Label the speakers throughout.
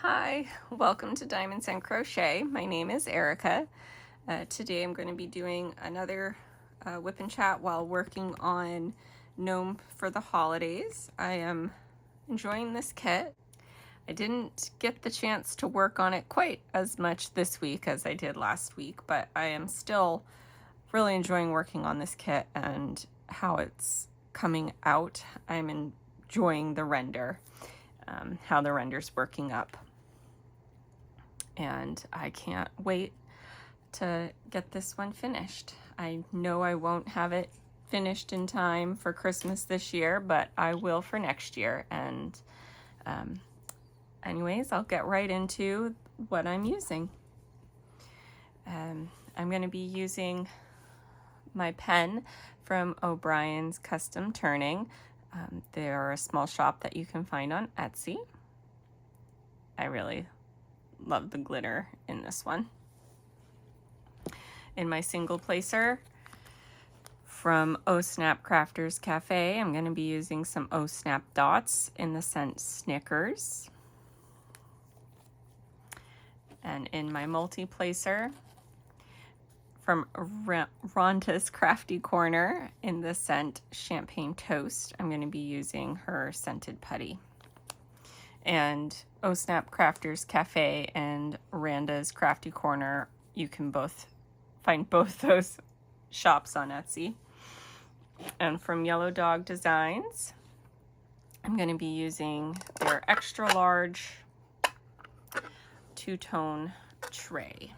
Speaker 1: Hi, welcome to Diamonds and Crochet. My name is Erica. Today I'm going to be doing another whip and chat while working on Gnome for the holidays. I am enjoying this kit. I didn't get the chance to work on it quite as much this week as I did last week, but I am still really enjoying working on this kit and how it's coming out. I'm enjoying the render, how the render's working up. And I can't wait to get this one finished. I know I won't have it finished in time for Christmas this year, but I will for next year. And anyways, I'll get right into what I'm using. I'm going to be using my pen from O'Brien's Custom Turning. They're a small shop that you can find on Etsy. I really love the glitter in this one. In my single placer from Oh Snap Crafters Cafe, I'm going to be using some Oh Snap dots in the scent Snickers. And in my multi-placer from Rhonda's Crafty Corner in the scent Champagne Toast, I'm going to be using her scented putty. And Oh Snap Crafters Cafe and Randa's Crafty Corner, you can find both those shops on Etsy. And from Yellow Dog Designs, I'm going to be using their extra large two-tone tray.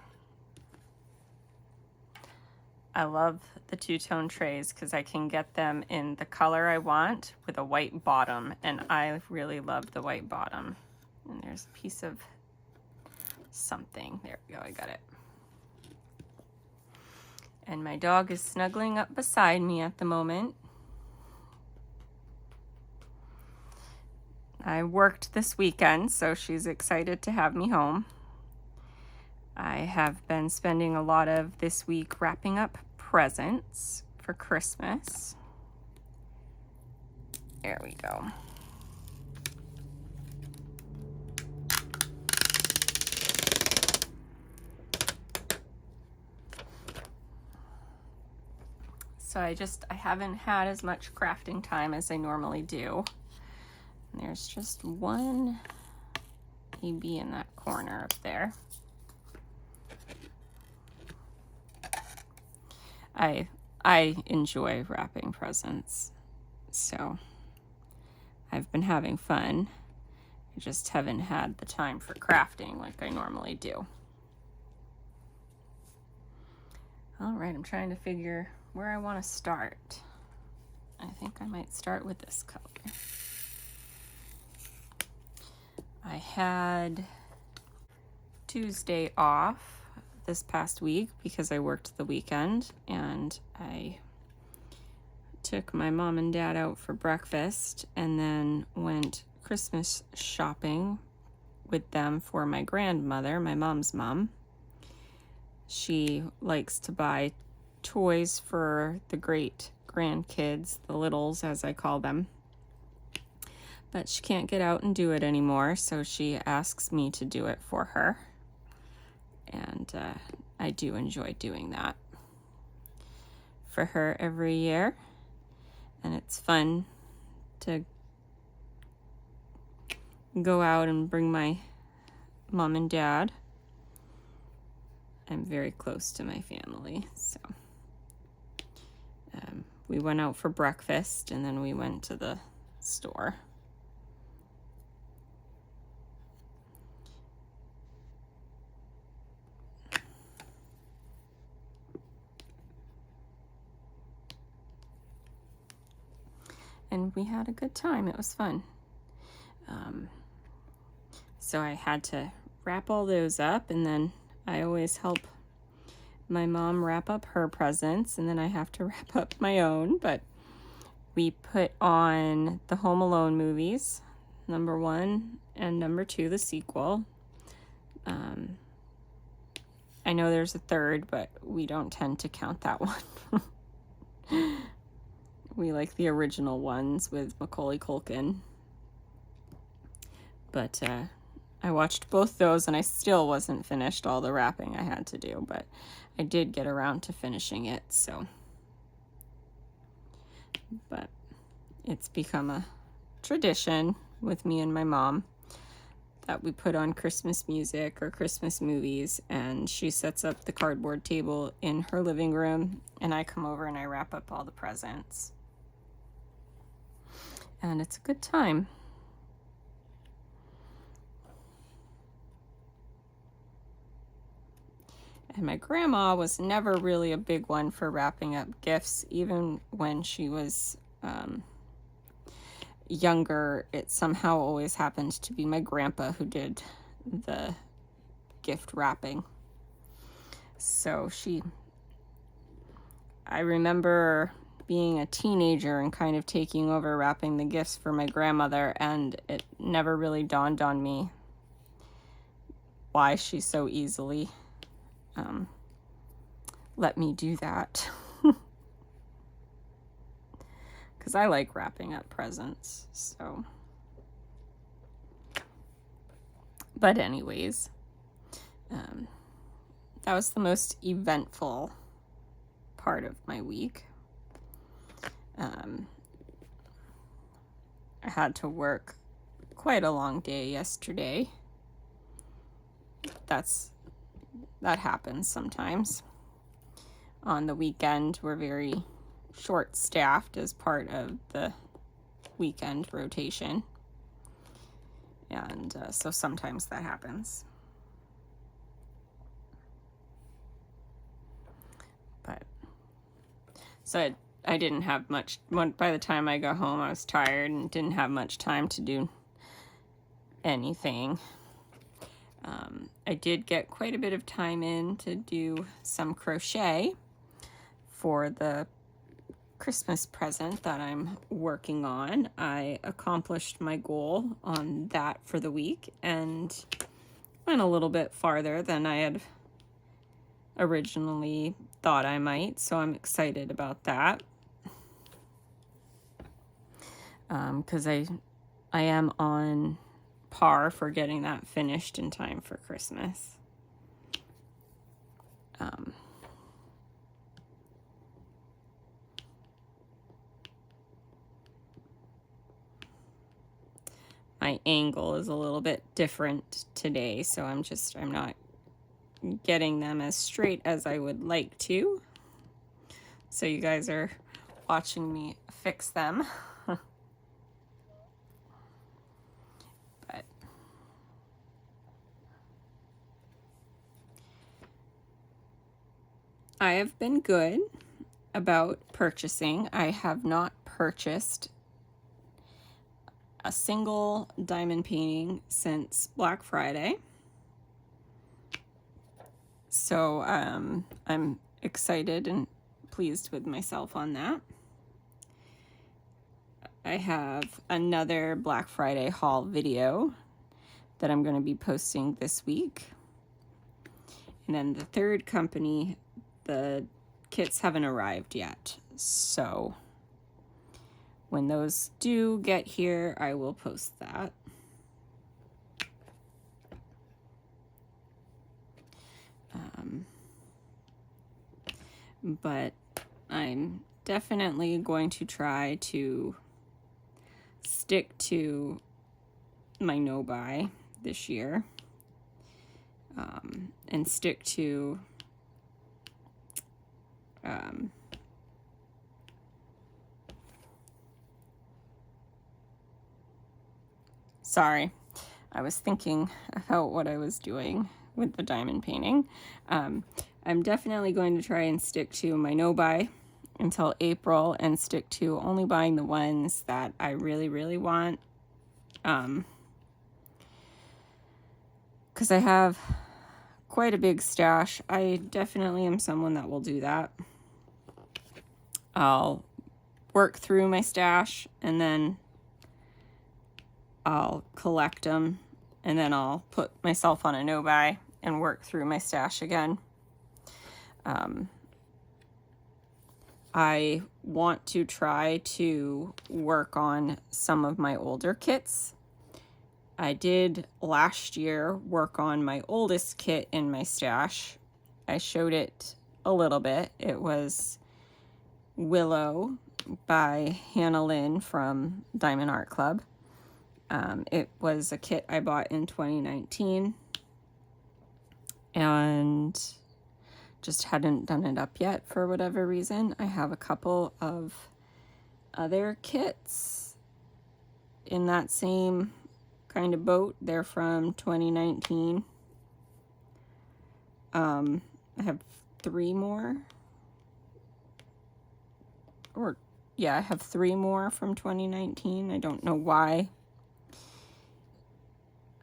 Speaker 1: I love the two-tone trays because I can get them in the color I want with a white bottom, and I really love the white bottom. And there's a piece of something. There we go, I got it. And my dog is snuggling up beside me at the moment. I worked this weekend, so she's excited to have me home. I have been spending a lot of this week wrapping up presents for Christmas. There we go. So I haven't had as much crafting time as I normally do. And there's just one EB in that corner up there. I enjoy wrapping presents, so I've been having fun. I just haven't had the time for crafting like I normally do. All right, I'm trying to figure where I want to start. I think I might start with this color. I had Tuesday off this past week because I worked the weekend, and I took my mom and dad out for breakfast and then went Christmas shopping with them for my grandmother, my mom's mom. She likes to buy toys for the great grandkids, the littles as I call them. But she can't get out and do it anymore, so she asks me to do it for her. And I do enjoy doing that for her every year. And it's fun to go out and bring my mom and dad. I'm very close to my family, so we went out for breakfast and then we went to the store. And we had a good time. It was fun. So I had to wrap all those up, and then I always help my mom wrap up her presents, and then I have to wrap up my own. But we put on the Home Alone movies, number 1 and number 2, the sequel. I know there's a third, but we don't tend to count that one. We like the original ones with Macaulay Culkin. But I watched both those and I still wasn't finished all the wrapping I had to do, but I did get around to finishing it, so. But it's become a tradition with me and my mom that we put on Christmas music or Christmas movies, and she sets up the cardboard table in her living room, and I come over and I wrap up all the presents. And it's a good time. And my grandma was never really a big one for wrapping up gifts, even when she was younger. It somehow always happened to be my grandpa who did the gift wrapping. So I remember being a teenager and kind of taking over wrapping the gifts for my grandmother, and it never really dawned on me why she so easily let me do that. Because I like wrapping up presents, so. But anyways, that was the most eventful part of my week. I had to work quite a long day yesterday. That happens sometimes. On the weekend, we're very short-staffed as part of the weekend rotation. And so sometimes that happens. But, so I didn't have much, by the time I got home, I was tired and didn't have much time to do anything. I did get quite a bit of time in to do some crochet for the Christmas present that I'm working on. I accomplished my goal on that for the week and went a little bit farther than I had originally thought I might, so I'm excited about that. Because I am on par for getting that finished in time for Christmas. My angle is a little bit different today, so I'm not getting them as straight as I would like to. So you guys are watching me fix them. But I have been good about purchasing. I have not purchased a single diamond painting since Black Friday. So I'm excited and pleased with myself on that. I have another Black Friday haul video that I'm going to be posting this week. And then the third company, the kits haven't arrived yet. So when those do get here, I will post that. But I'm definitely going to try to stick to my no-buy this year, and stick to sorry, I was thinking about what I was doing with the diamond painting. I'm definitely going to try and stick to my no-buy until April and stick to only buying the ones that I really, really want. Because I have quite a big stash. I definitely am someone that will do that. I'll work through my stash and then I'll collect them and then I'll put myself on a no-buy and work through my stash again. I want to try to work on some of my older kits I did last year work on my oldest kit in my stash. I showed it a little bit. It was Willow by Hannah Lynn from Diamond Art Club. It was a kit I bought in 2019 and just hadn't done it up yet for whatever reason. I have a couple of other kits in that same kind of boat. They're from 2019. I have 3 more. I have 3 more from 2019. I don't know why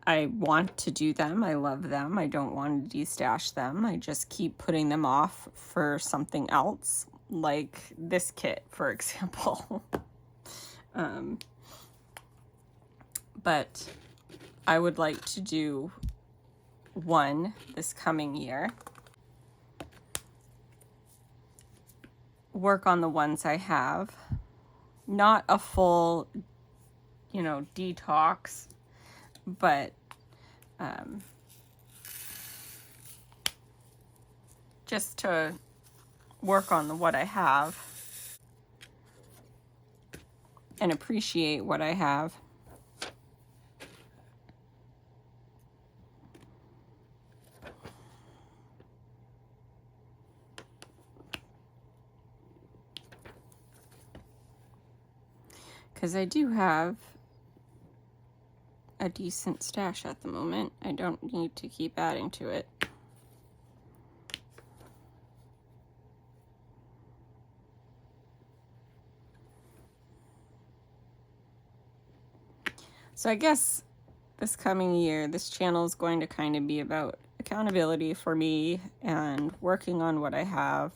Speaker 1: I want to do them. I love them. I don't want to destash them. I just keep putting them off for something else, like this kit, for example. But I would like to do one this coming year. Work on the ones I have. Not a full, detox, but just to work on what I have and appreciate what I have. Because I do have a decent stash at the moment. I don't need to keep adding to it. So I guess this coming year, this channel is going to kind of be about accountability for me and working on what I have.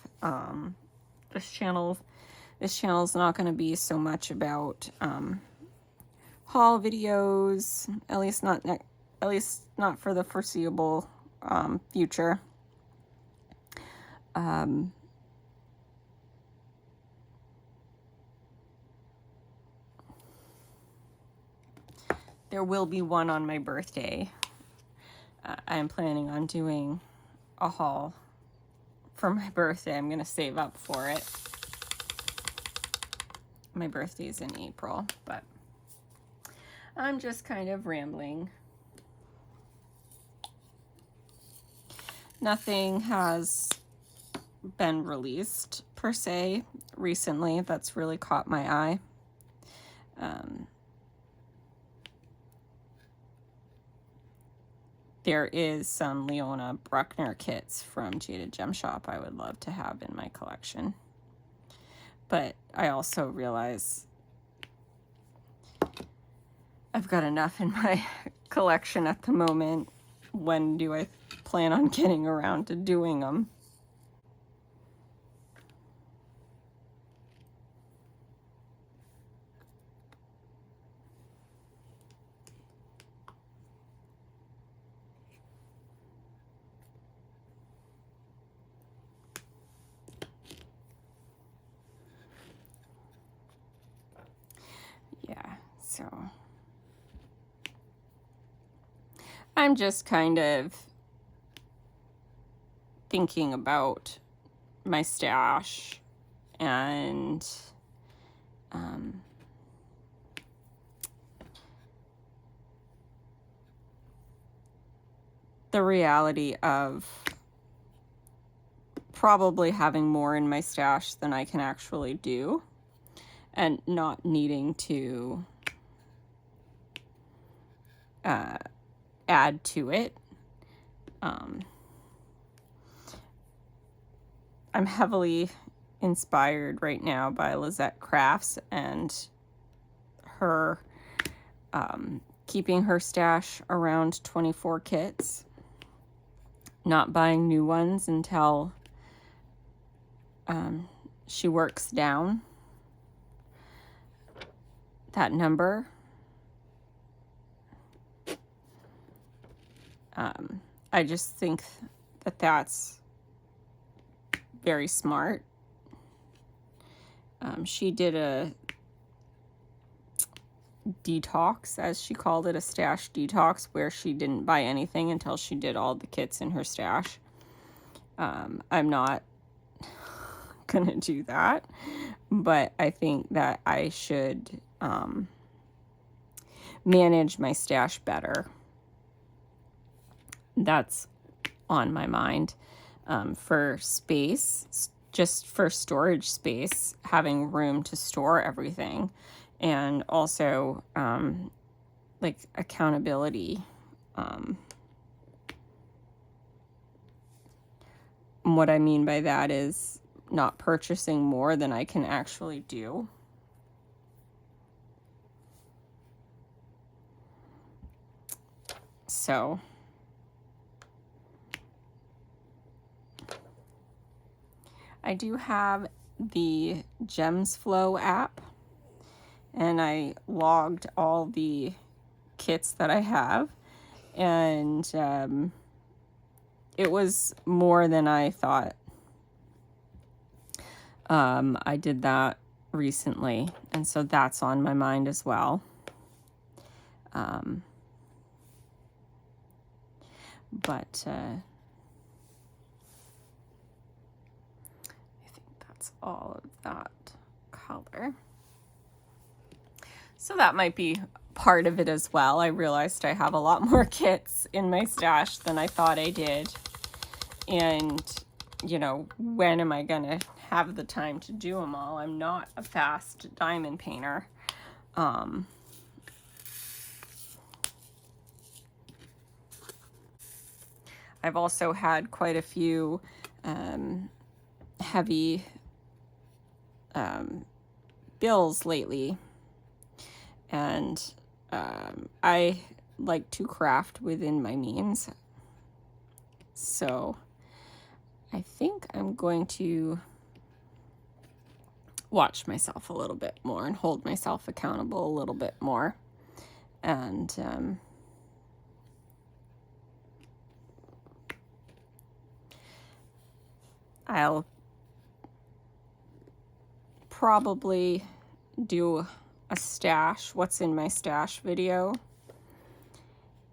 Speaker 1: This channel is not going to be so much about haul videos, at least not for the foreseeable future. There will be one on my birthday. I am planning on doing a haul for my birthday. I'm going to save up for it. My birthday is in April, but I'm just kind of rambling. Nothing has been released per se recently that's really caught my eye. There is some Leona Bruckner kits from Jaded Gem Shop I would love to have in my collection. But I also realize I've got enough in my collection at the moment. When do I plan on getting around to doing them? Yeah, so I'm just kind of thinking about my stash and the reality of probably having more in my stash than I can actually do and not needing to add to it. I'm heavily inspired right now by Lizette Crafts and her keeping her stash around 24 kits, not buying new ones until she works down that number. I just think that that's very smart. She did detox, as she called it, a stash detox, where she didn't buy anything until she did all the kits in her stash. I'm not gonna do that, but I think that I should manage my stash better. That's on my mind. For space, just for storage space, having room to store everything, and also like accountability. What I mean by that is not purchasing more than I can actually do. So I do have the Gems Flow app, and I logged all the kits that I have, and it was more than I thought. I did that recently, and so that's on my mind as well. But I think that's all of that color. So that might be part of it as well. I realized I have a lot more kits in my stash than I thought I did. And, you know, when am I going to have the time to do them all? I'm not a fast diamond painter. I've also had quite a few heavy bills lately, and I like to craft within my means, so I think I'm going to watch myself a little bit more and hold myself accountable a little bit more, and I'll probably do a stash, what's in my stash video,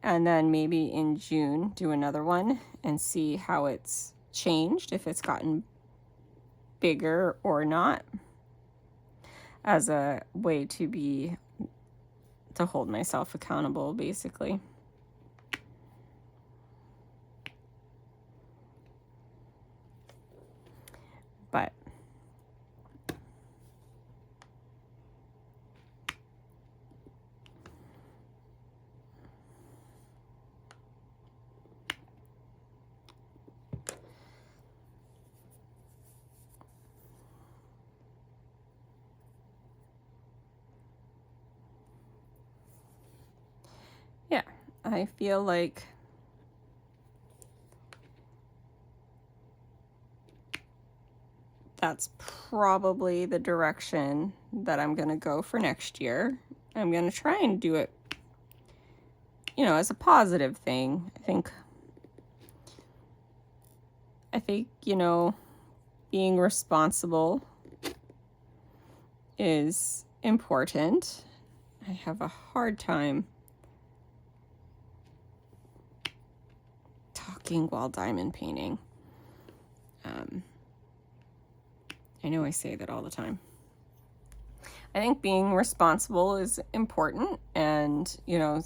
Speaker 1: and then maybe in June do another one and see how it's changed, if it's gotten bigger or not, as a way to hold myself accountable, basically. But yeah, I feel like that's probably the direction that I'm going to go for next year. I'm going to try and do it, you know, as a positive thing. I think, you know, being responsible is important. I have a hard time talking while diamond painting. I know I say that all the time. I think being responsible is important, and, you know,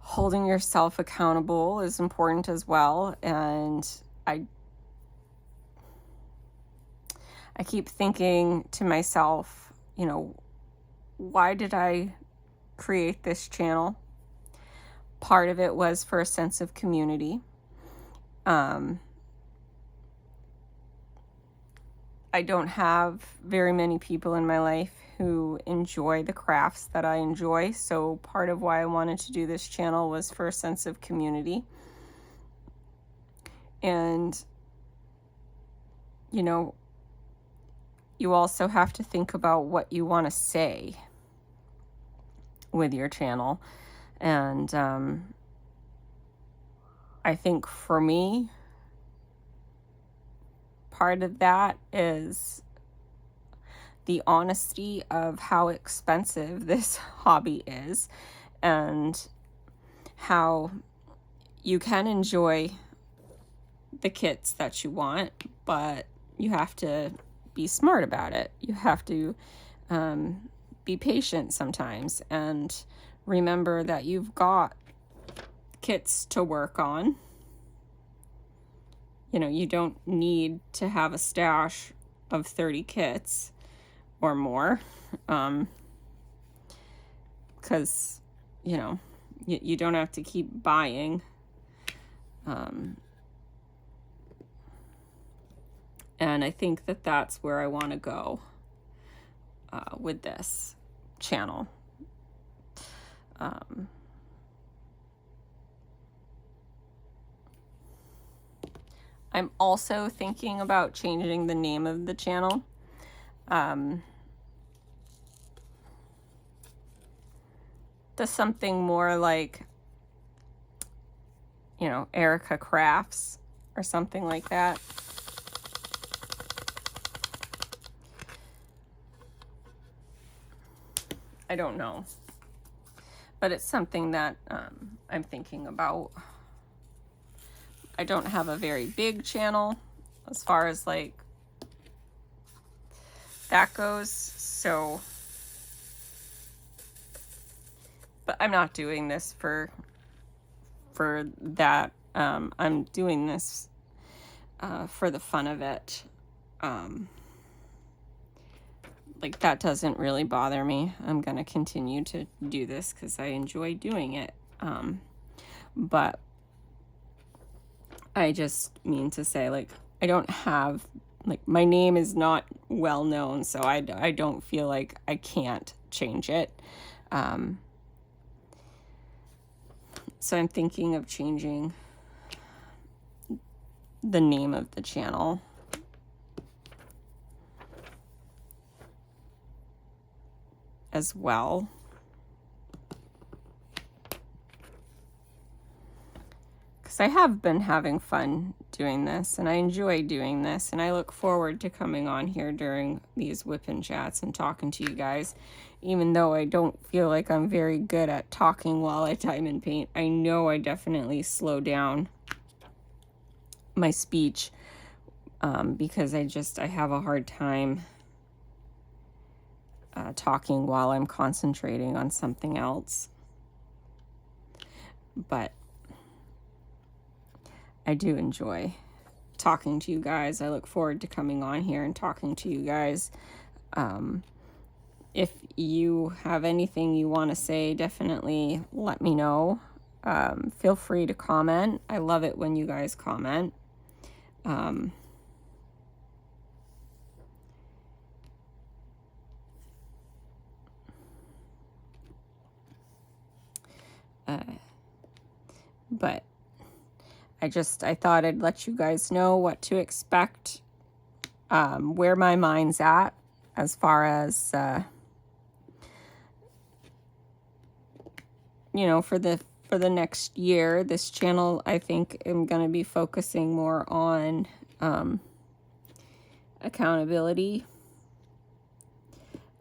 Speaker 1: holding yourself accountable is important as well. And I keep thinking to myself, you know, why did I create this channel? Part of it was for a sense of community. I don't have very many people in my life who enjoy the crafts that I enjoy, so part of why I wanted to do this channel was for a sense of community. And, you know, you also have to think about what you want to say with your channel. And I think for me, part of that is the honesty of how expensive this hobby is, and how you can enjoy the kits that you want, but you have to be smart about it. You have to be patient sometimes, and remember that you've got kits to work on. You know, you don't need to have a stash of 30 kits or more, because, you know, you don't have to keep buying. And I think that that's where I want to go with this channel. I'm also thinking about changing the name of the channel. To something more like, you know, Erica Crafts or something like that. I don't know, but it's something that I'm thinking about. I don't have a very big channel as far as like that goes, so, but I'm not doing this for that. I'm doing this for the fun of it. Like, that doesn't really bother me. I'm gonna continue to do this because I enjoy doing it. But I just mean to say, like, I don't have, like, my name is not well known, so I don't feel like I can't change it. So I'm thinking of changing the name of the channel. As well. Because I have been having fun doing this, and I enjoy doing this, and I look forward to coming on here during these WIP and chats and talking to you guys. Even though I don't feel like I'm very good at talking while I diamond paint, I know I definitely slow down my speech because I have a hard time talking while I'm concentrating on something else. But I do enjoy talking to you guys. I look forward to coming on here and talking to you guys. If you have anything you want to say, definitely let me know. Feel free to comment. I love it when you guys comment. But I thought I'd let you guys know what to expect, where my mind's at as far as, you know, for the next year. This channel, I think, I'm going to be focusing more on accountability,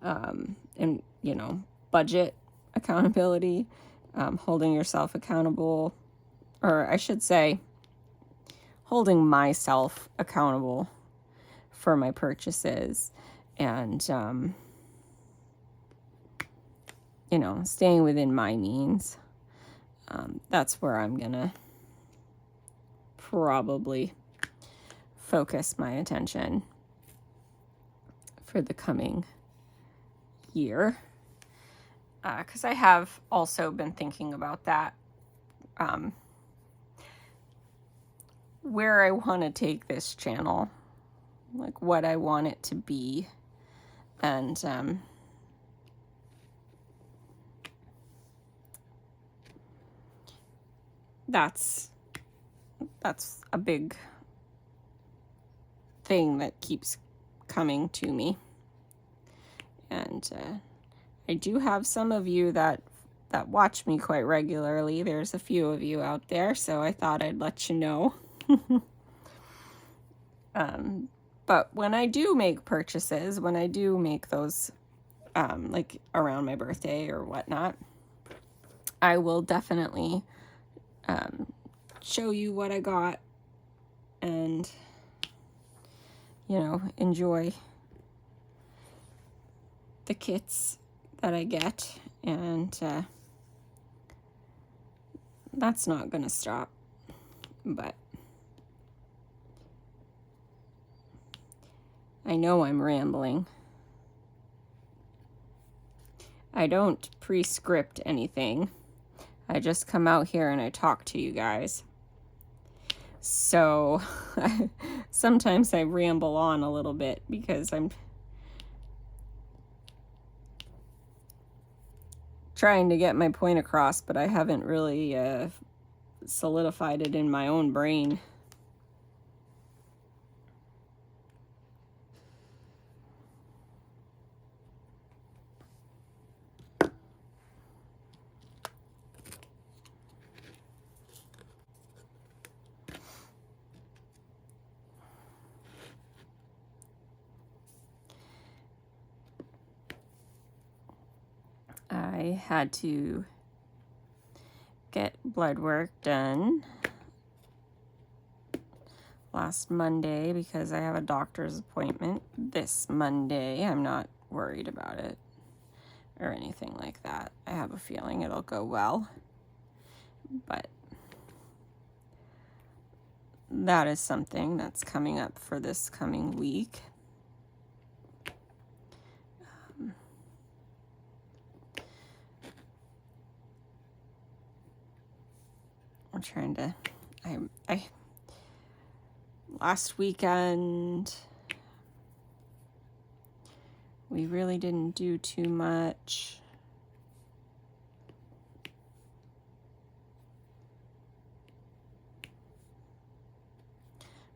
Speaker 1: and, you know, budget accountability, holding yourself accountable, or I should say, holding myself accountable for my purchases, and, you know, staying within my means. That's where I'm gonna probably focus my attention for the coming year. Because I have also been thinking about that, where I want to take this channel, like what I want it to be, and that's a big thing that keeps coming to me. And I do have some of you that watch me quite regularly. There's a few of you out there, so I thought I'd let you know. But when I do make purchases, when I do make those, like around my birthday or whatnot, I will definitely show you what I got and, you know, enjoy the kits that I get. And that's not gonna stop, but I know I'm rambling. I don't pre-script anything. I just come out here and I talk to you guys. So sometimes I ramble on a little bit because I'm trying to get my point across, but I haven't really solidified it in my own brain. I had to get blood work done last Monday because I have a doctor's appointment this Monday. I'm not worried about it or anything like that. I have a feeling it'll go well, but that is something that's coming up for this coming week. I'm trying to, I last weekend, we really didn't do too much.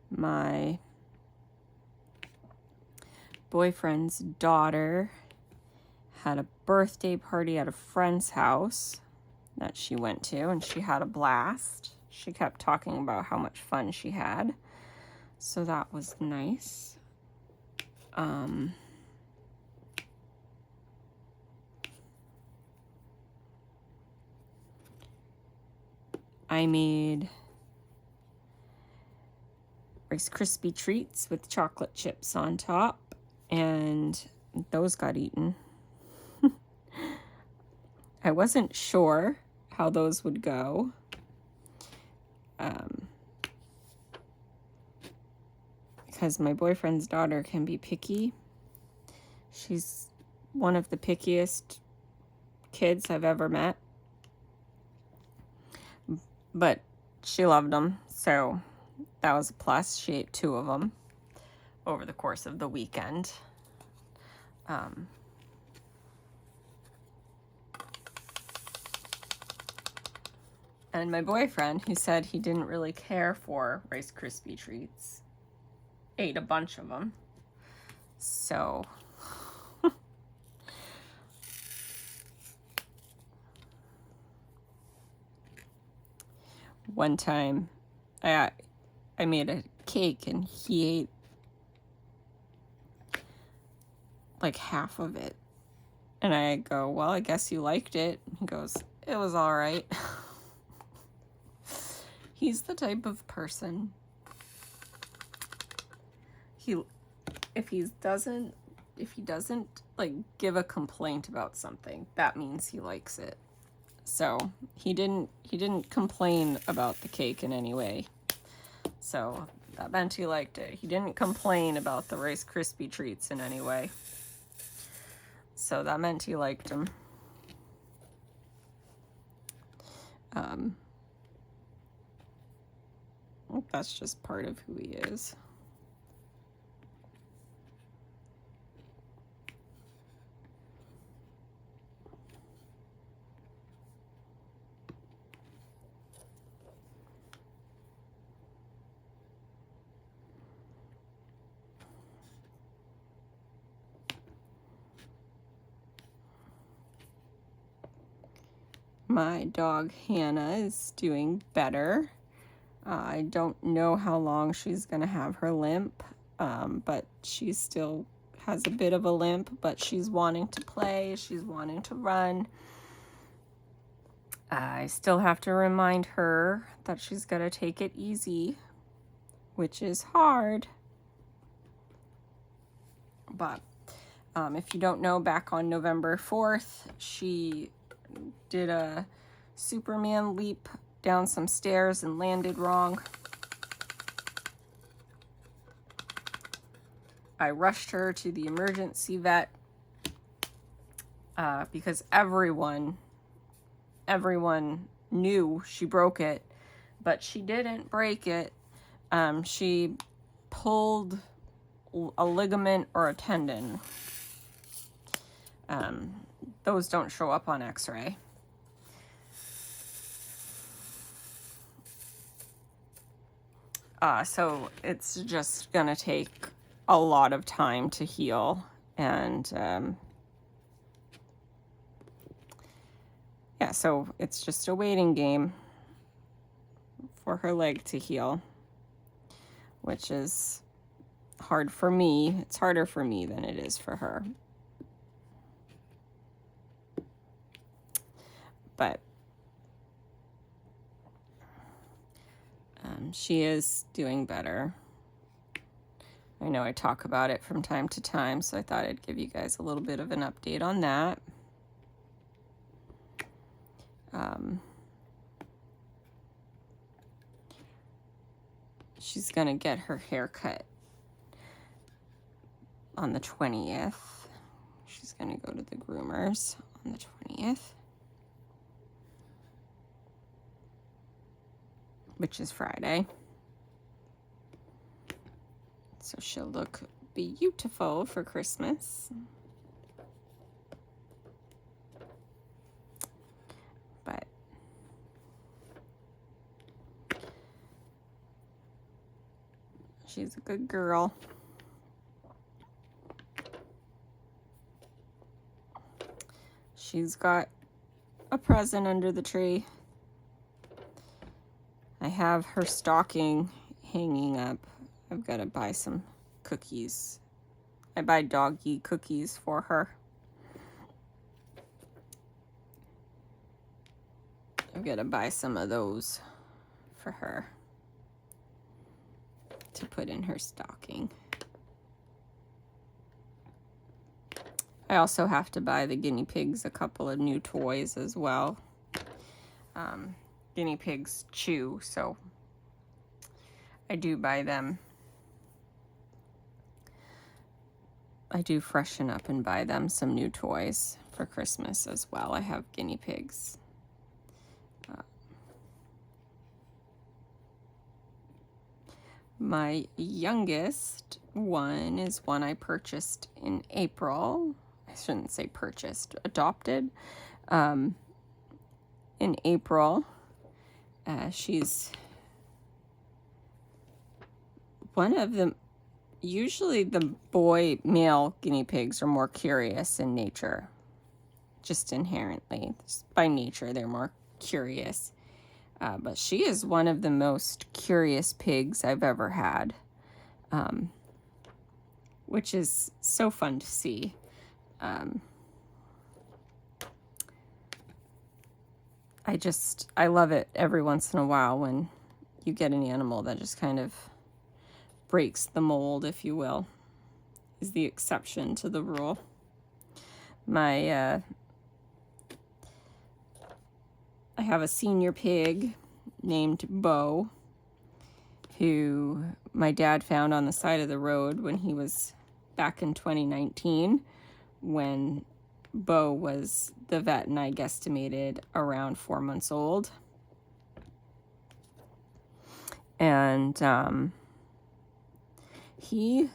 Speaker 1: My boyfriend's daughter had a birthday party at a friend's house that she went to, and she had a blast. She kept talking about how much fun she had, so that was nice. I made Rice Krispie treats with chocolate chips on top, and those got eaten. I wasn't sure how those would go. Because my boyfriend's daughter can be picky. She's one of the pickiest kids I've ever met. But she loved them, so that was a plus. She ate 2 of them over the course of the weekend. And my boyfriend, who said he didn't really care for Rice Krispie treats, ate a bunch of them. So one time I made a cake and he ate like half of it. And I go, well, I guess you liked it. He goes, it was all right. He's the type of person, if he doesn't like give a complaint about something, that means he likes it. So he didn't complain about the cake in any way. So that meant he liked it. He didn't complain about the Rice Krispie treats in any way. So that meant he liked them. That's just part of who he is. My dog Hannah is doing better. I don't know how long she's gonna have her limp. but she still has a bit of a limp, but she's wanting to play, she's wanting to run. I still have to remind her that she's got to take it easy, which is hard. But if you don't know, back on November 4th, she did a Superman leap down some stairs and landed wrong. I rushed her to the emergency vet because everyone knew she broke it, but she didn't break it. She pulled a ligament or a tendon. Those don't show up on x-ray. So it's just gonna take a lot of time to heal, and yeah, so it's just a waiting game for her leg to heal, which is hard for me. It's harder for me than it is for her. But she is doing better. I know I talk about it from time to time, so I thought I'd give you guys a little bit of an update on that. She's gonna get her hair cut on the 20th. She's gonna go to the groomers on the 20th, which is Friday. So she'll look beautiful for Christmas. But she's a good girl. She's got a present under the tree. I have her stocking hanging up. I've got to buy some cookies. I buy doggy cookies for her. I've got to buy some of those for her to put in her stocking. I also have to buy the guinea pigs a couple of new toys as well. Guinea pigs chew, so I do buy them. I do freshen up and buy them some new toys for Christmas as well. I have guinea pigs. My youngest one is one I purchased in April. I shouldn't say purchased, adopted in April. She's one of them. Usually the boy male guinea pigs are more curious in nature, just inherently. Just by nature, they're more curious. But she is one of the most curious pigs I've ever had, which is so fun to see. I love it every once in a while when you get an animal that just kind of breaks the mold, if you will, is the exception to the rule. I have a senior pig named Bo, who my dad found on the side of the road when he was back in 2019, when Bo was the vet and I guesstimated around 4 months old. And he's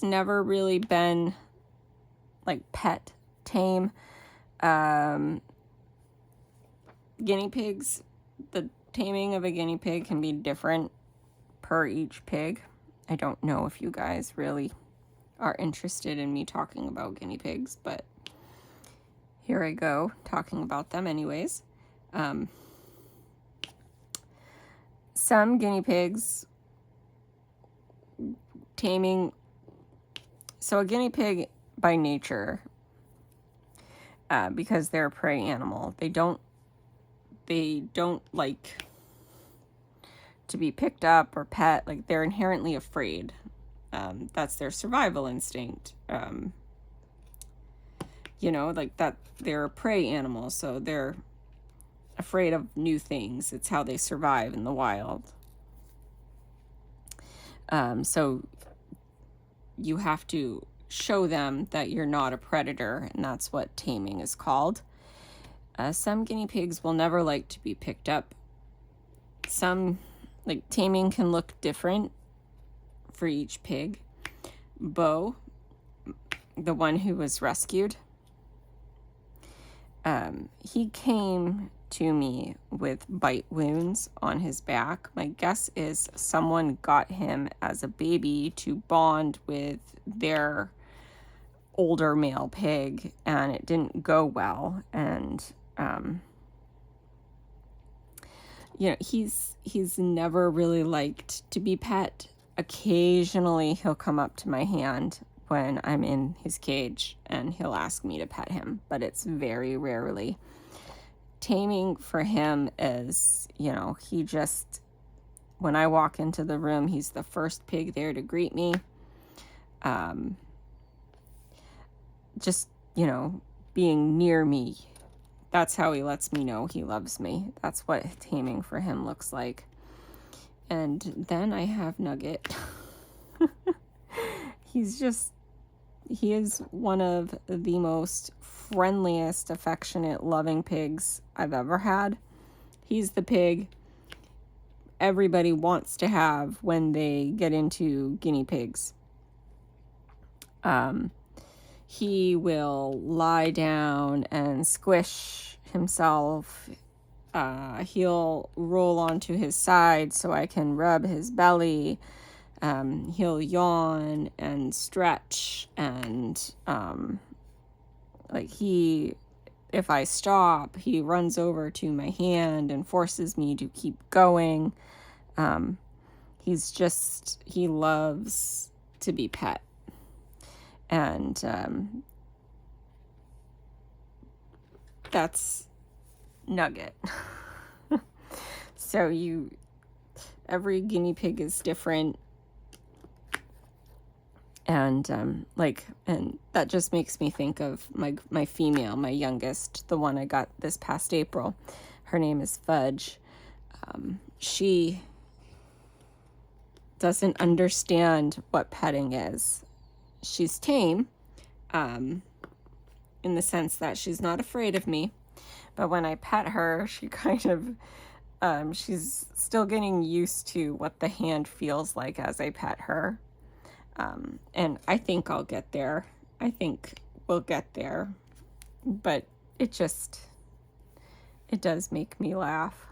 Speaker 1: never really been like pet tame. Guinea pigs, the taming of a guinea pig can be different per each pig. I don't know if you guys really are interested in me talking about guinea pigs, but here I go talking about them anyways. Some guinea pigs taming, so a guinea pig by nature, because they're a prey animal, they don't like to be picked up or pet. Like, they're inherently afraid. That's their survival instinct. You know, like that, they're a prey animal, so they're afraid of new things. It's how they survive in the wild. So you have to show them that you're not a predator, and that's what taming is called. Some guinea pigs will never like to be picked up. Some, like, taming can look different for each pig. Bo, the one who was rescued, he came to me with bite wounds on his back. My guess is someone got him as a baby to bond with their older male pig, and it didn't go well. And you know, he's never really liked to be pet. Occasionally he'll come up to my hand when I'm in his cage and he'll ask me to pet him, but it's very rarely. Taming for him is, you know, he just, when I walk into the room, he's the first pig there to greet me. Just, you know, being near me, that's how he lets me know he loves me. That's what taming for him looks like. And then I have Nugget. He is one of the most friendliest, affectionate, loving pigs I've ever had. He's the pig everybody wants to have when they get into guinea pigs. He will lie down and squish himself. He'll roll onto his side so I can rub his belly. He'll yawn and stretch, and if I stop, he runs over to my hand and forces me to keep going. He loves to be pet. And that's Nugget. So every guinea pig is different. And and that just makes me think of my female, my youngest, the one I got this past April. Her name is Fudge. She doesn't understand what petting is. She's tame, in the sense that she's not afraid of me, but when I pet her, she kind of, she's still getting used to what the hand feels like as I pet her. And I think I'll get there. I think we'll get there. But it does make me laugh.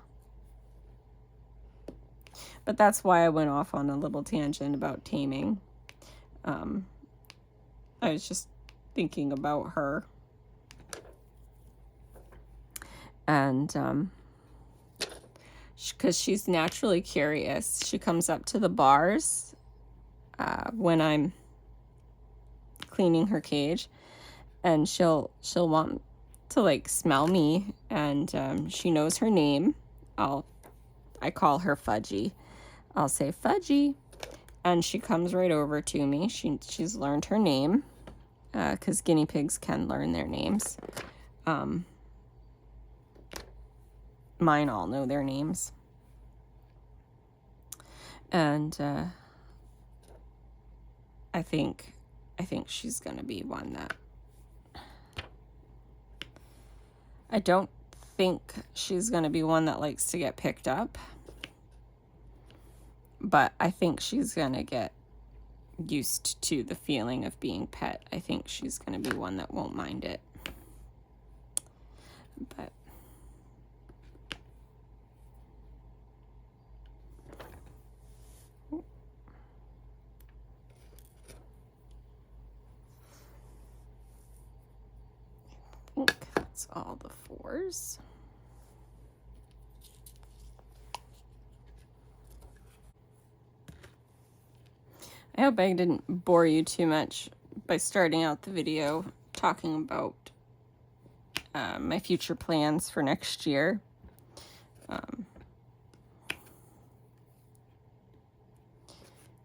Speaker 1: But that's why I went off on a little tangent about taming. I was just thinking about her. And because she's naturally curious, she comes up to the bars when I'm cleaning her cage, and she'll want to, like, smell me, and she knows her name. I call her Fudgy. I'll say Fudgy, and she comes right over to me. She's learned her name, because guinea pigs can learn their names. Mine all know their names. And I think she's going to be one that... I don't think she's going to be one that likes to get picked up. But I think she's going to get used to the feeling of being pet. I think she's going to be one that won't mind it. But I think that's all the fours. I hope I didn't bore you too much by starting out the video talking about my future plans for next year.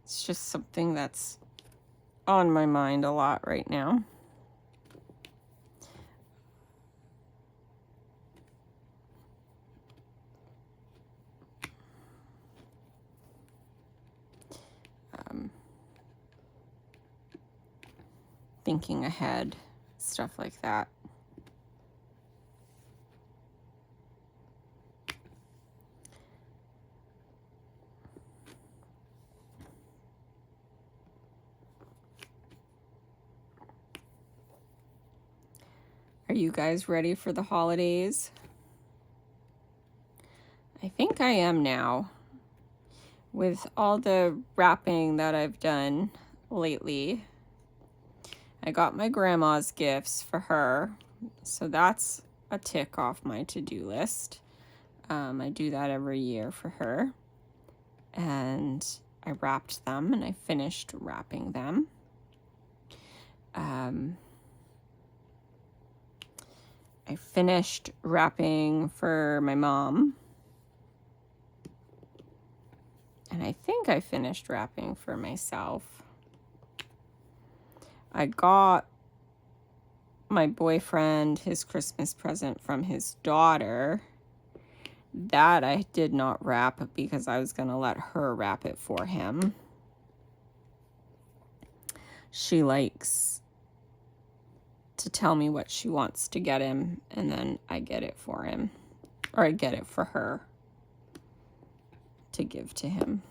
Speaker 1: It's just something that's on my mind a lot right now. Thinking ahead, stuff like that. Are you guys ready for the holidays? I think I am now. With all the wrapping that I've done lately, I got my grandma's gifts for her, so that's a tick off my to-do list. I do that every year for her, and I wrapped them and I finished wrapping them. I finished wrapping for my mom, and I think I finished wrapping for myself. I got my boyfriend his Christmas present from his daughter. That I did not wrap because I was going to let her wrap it for him. She likes to tell me what she wants to get him, and then I get it for him. Or I get it for her to give to him.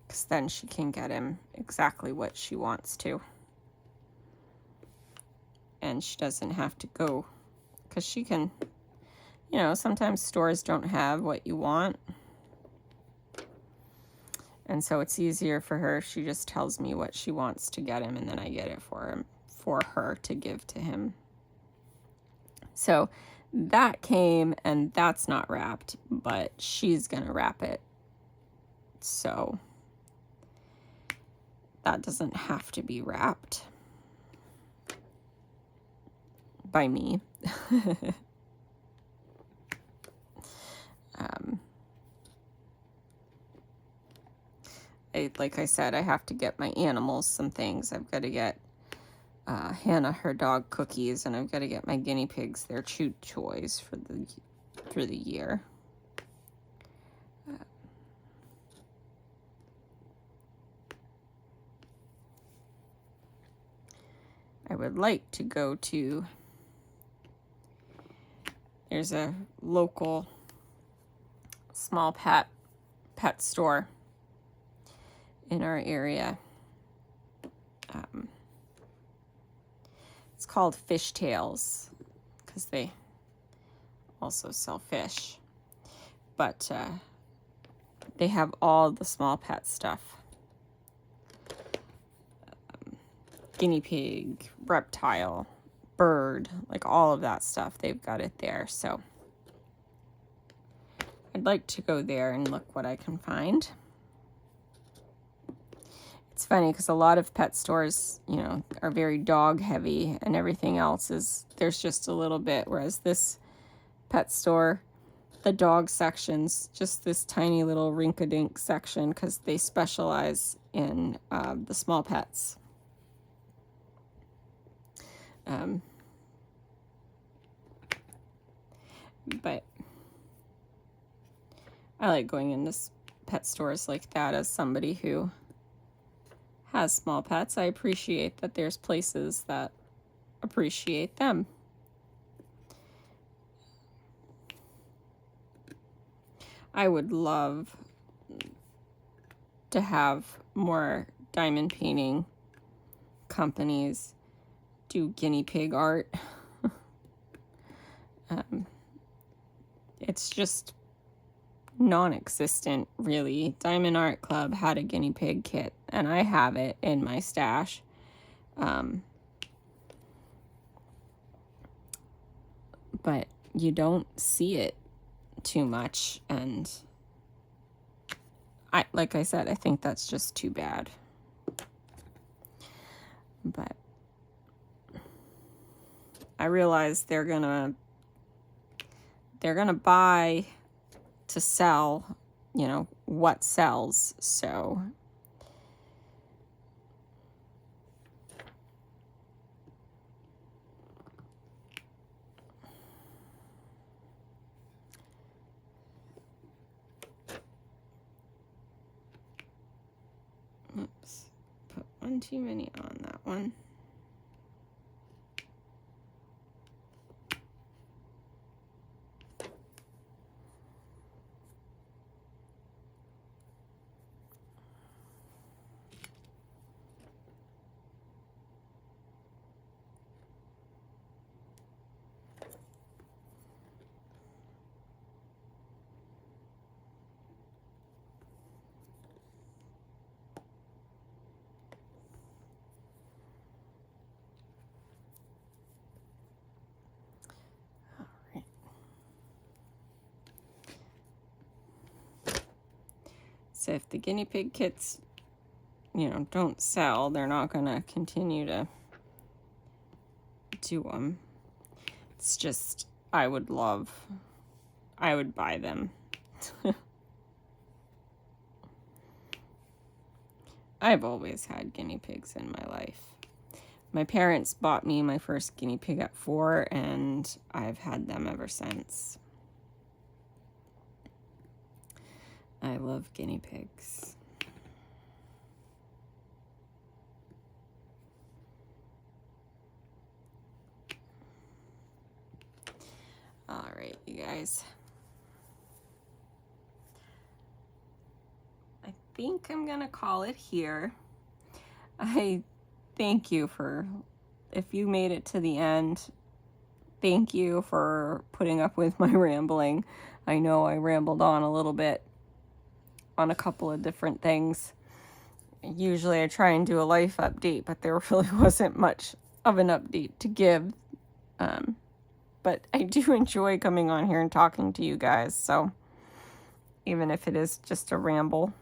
Speaker 1: Because then she can get him exactly what she wants to. And she doesn't have to go, because she can, you know, sometimes stores don't have what you want. And so it's easier for her. She just tells me what she wants to get him, and then I get it for her to give to him. So that came, and that's not wrapped, but she's going to wrap it. So that doesn't have to be wrapped by me. Like I said, I have to get my animals some things. I've got to get Hannah her dog cookies, and I've got to get my guinea pigs their chew toys for the year. I would like to go to, there's a local small pet store in our area. It's called Fish Tales because they also sell fish, but they have all the small pet stuff. Guinea pig, reptile, bird, like all of that stuff. They've got it there. So I'd like to go there and look what I can find. It's funny because a lot of pet stores, you know, are very dog heavy, and everything else is, there's just a little bit. Whereas this pet store, the dog section's just this tiny little rink-a-dink section because they specialize in the small pets. But I like going into pet stores like that as somebody who has small pets. I appreciate that there's places that appreciate them. I would love to have more diamond painting companies do guinea pig art. It's just non-existent, really. Diamond Art Club had a guinea pig kit, and I have it in my stash. but you don't see it too much, and like I said, I think that's just too bad. But I realize they're gonna buy to sell, you know, what sells. So oops, put one too many on that one. So if the guinea pig kits, you know, don't sell, they're not going to continue to do them. It's just, I would buy them. I've always had guinea pigs in my life. My parents bought me my first guinea pig at 4, and I've had them ever since. I love guinea pigs. All right, you guys. I think I'm gonna call it here. I thank you if you made it to the end, thank you for putting up with my rambling. I know I rambled on a little bit on a couple of different things. Usually I try and do a life update, but there really wasn't much of an update to give. But I do enjoy coming on here and talking to you guys, so even if it is just a ramble.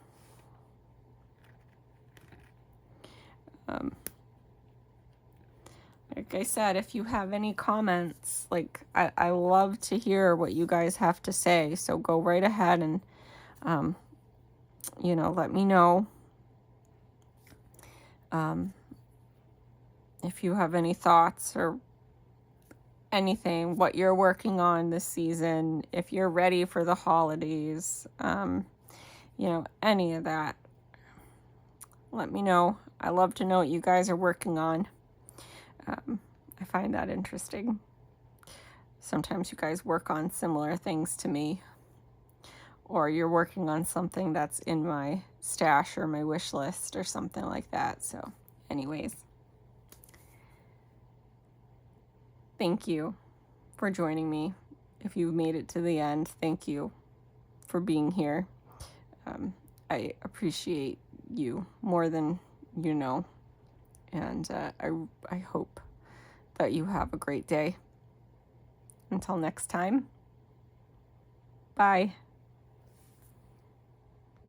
Speaker 1: Like I said, if you have any comments, like I love to hear what you guys have to say, so go right ahead and you know, let me know if you have any thoughts or anything, what you're working on this season, if you're ready for the holidays, you know, any of that. Let me know. I love to know what you guys are working on. I find that interesting. Sometimes you guys work on similar things to me, or you're working on something that's in my stash or my wish list or something like that. So anyways, thank you for joining me. If you've made it to the end, thank you for being here. I appreciate you more than you know. And I hope that you have a great day. Until next time, bye.